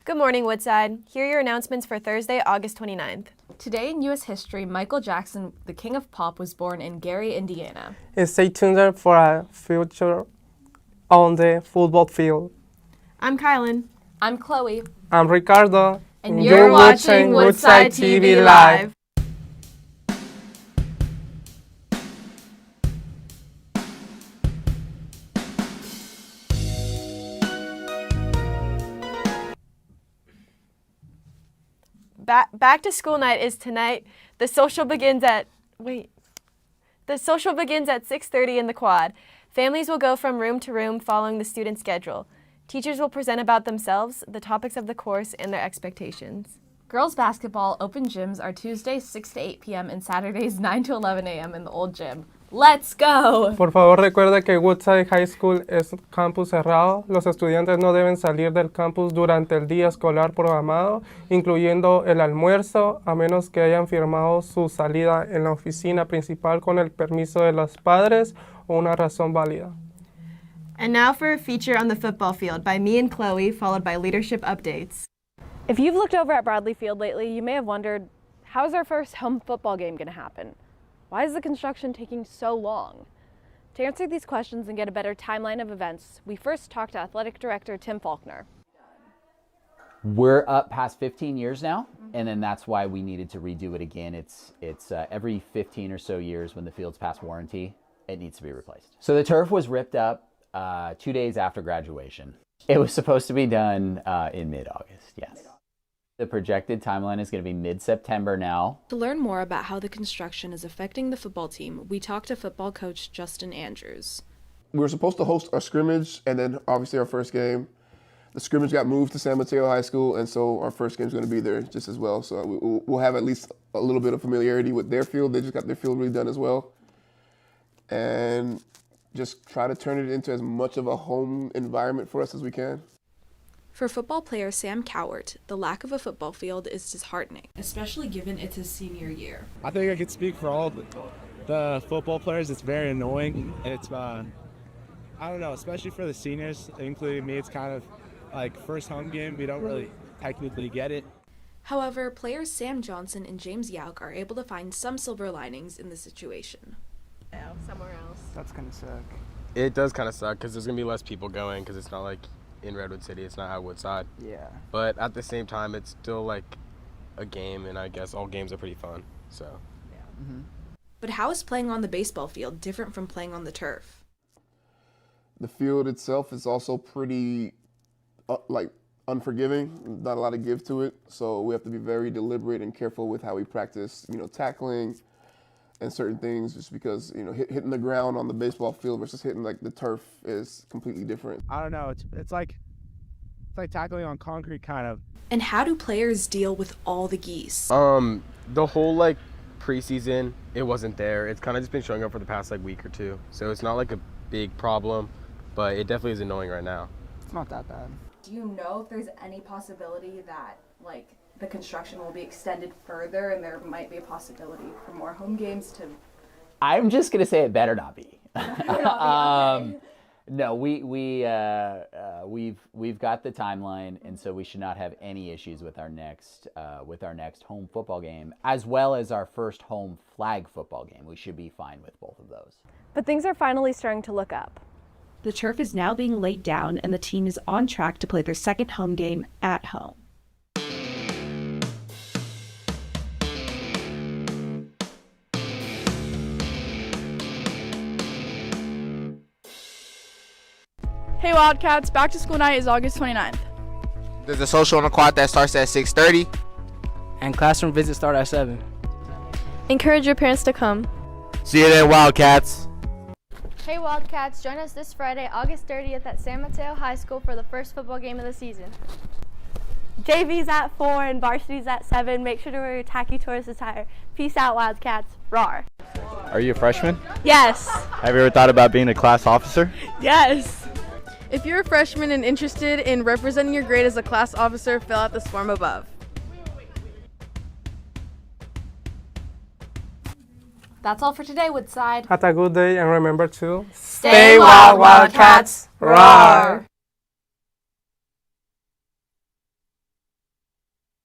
Good morning, Woodside. Here are your announcements for Thursday, August 29th. Today in U.S. history, Michael Jackson, the king of pop, was born in Gary, Indiana. And stay tuned for a future on the football field. I'm Kylan. I'm Chloe. I'm Ricardo. And you're watching Woodside TV Live. Back to school night is tonight. The social begins at 6:30 in the quad. Families will go from room to room following the student schedule. Teachers will present about themselves, the topics of the course, and their expectations. Girls basketball open gyms are Tuesdays 6 to 8 p.m. and Saturdays 9 to 11 a.m. in the old gym. Let's go! Por favor, recuerde que Woodside High School es campus cerrado. Los estudiantes no deben salir del campus durante el día escolar programado, incluyendo el almuerzo, a menos que hayan firmado su salida en la oficina principal con el permiso de los padres o una razón válida. And now for a feature on the football field by me and Chloe, followed by leadership updates. If you've looked over at Bradley Field lately, you may have wondered, how's our first home football game going to happen? Why is the construction taking so long? To answer these questions and get a better timeline of events, we first talked to Athletic Director Tim Faulkner. We're up past 15 years now, and then that's why we needed to redo it again. It's every 15 or so years when the field's past warranty, it needs to be replaced. So the turf was ripped up 2 days after graduation. It was supposed to be done in mid-August, yes. The projected timeline is going to be mid-September now. To learn more about how the construction is affecting the football team, we talked to football coach Justin Andrews. We were supposed to host our scrimmage and then obviously our first game. The scrimmage got moved to San Mateo High School, and so our first game is going to be there just as well. So we'll have at least a little bit of familiarity with their field. They just got their field redone as well. And just try to turn it into as much of a home environment for us as we can. For football player Sam Cowart, the lack of a football field is disheartening, especially given it's his senior year. I think I could speak for all the football players. It's very annoying. It's, I don't know, especially for the seniors, including me, it's kind of like first home game. We don't really technically get it. However, players Sam Johnson and James Yauk are able to find some silver linings in the situation. Somewhere else. That's going to suck. It does kind of suck because there's going to be less people going because it's not like in Redwood City. It's not at Woodside. Yeah. But at the same time, it's still like a game, and I guess all games are pretty fun. So. Yeah. Mm-hmm. But how is playing on the baseball field different from playing on the turf? The field itself is also pretty unforgiving. Not a lot of give to it. So we have to be very deliberate and careful with how we practice, tackling and certain things, just because, hitting the ground on the baseball field versus hitting like the turf is completely different. I don't know. It's like tackling on concrete kind of. And how do players deal with all the geese? The whole preseason, it wasn't there. It's kind of just been showing up for the past week or two. So it's not like a big problem, but it definitely is annoying right now. It's not that bad. Do you know if there's any possibility that, the construction will be extended further and there might be a possibility for more home games to... I'm just going to say it better not be. Okay. No, we've got the timeline, and so we should not have any issues with our next home football game, as well as our first home flag football game. We should be fine with both of those. But things are finally starting to look up. The turf is now being laid down, and the team is on track to play their second home game at home. Hey Wildcats, back to school night is August 29th. There's a social on the quad that starts at 6:30. And classroom visits start at 7. Encourage your parents to come. See you there, Wildcats. Hey Wildcats, join us this Friday, August 30th at San Mateo High School for the first football game of the season. JV's at 4 and varsity's at 7. Make sure to wear your tacky tourist attire. Peace out, Wildcats. Roar. Are you a freshman? Yes. Have you ever thought about being a class officer? Yes. If you're a freshman and interested in representing your grade as a class officer, fill out this form above. That's all for today, Woodside. Have a good day, and remember to stay wild, Wildcats. Roar!